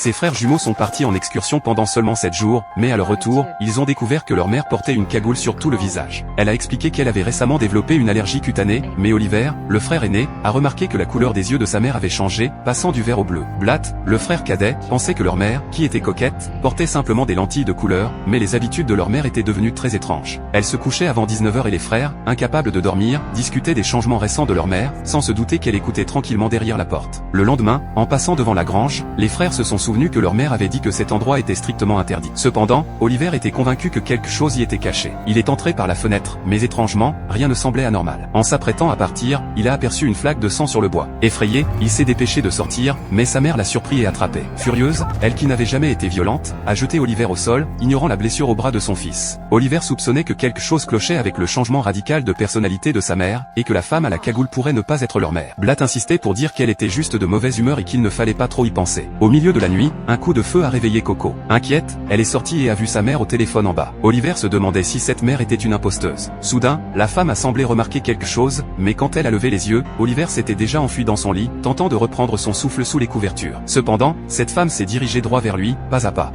Ses frères jumeaux sont partis en excursion pendant seulement 7 jours, mais à leur retour, ils ont découvert que leur mère portait une cagoule sur tout le visage. Elle a expliqué qu'elle avait récemment développé une allergie cutanée, mais Oliver, le frère aîné, a remarqué que la couleur des yeux de sa mère avait changé, passant du vert au bleu. Blatt, le frère cadet, pensait que leur mère, qui était coquette, portait simplement des lentilles de couleur, mais les habitudes de leur mère étaient devenues très étranges. Elle se couchait avant 19 h et les frères, incapables de dormir, discutaient des changements récents de leur mère, sans se douter qu'elle écoutait tranquillement derrière la porte. Le lendemain, en passant devant la grange, les frères se sont souvenus que leur mère avait dit que cet endroit était strictement interdit. Cependant, Oliver était convaincu que quelque chose y était caché. Il est entré par la fenêtre, mais étrangement, rien ne semblait anormal. En s'apprêtant à partir, il a aperçu une flaque de sang sur le bois. Effrayé, il s'est dépêché de sortir, mais sa mère l'a surpris et attrapé. Furieuse, elle qui n'avait jamais été violente, a jeté Oliver au sol, ignorant la blessure au bras de son fils. Oliver soupçonnait que quelque chose clochait avec le changement radical de personnalité de sa mère, et que la femme à la cagoule pourrait ne pas être leur mère. Blatt insistait pour dire qu'elle était juste de mauvaise humeur et qu'il ne fallait pas trop y penser. Au milieu de la nuit, un coup de feu a réveillé Coco. Inquiète, elle est sortie et a vu sa mère au téléphone en bas. Oliver se demandait si cette mère était une imposteuse. Soudain, la femme a semblé remarquer quelque chose, mais quand elle a levé les yeux, Oliver s'était déjà enfui dans son lit, tentant de reprendre son souffle sous les couvertures. Cependant, cette femme s'est dirigée droit vers lui, pas à pas.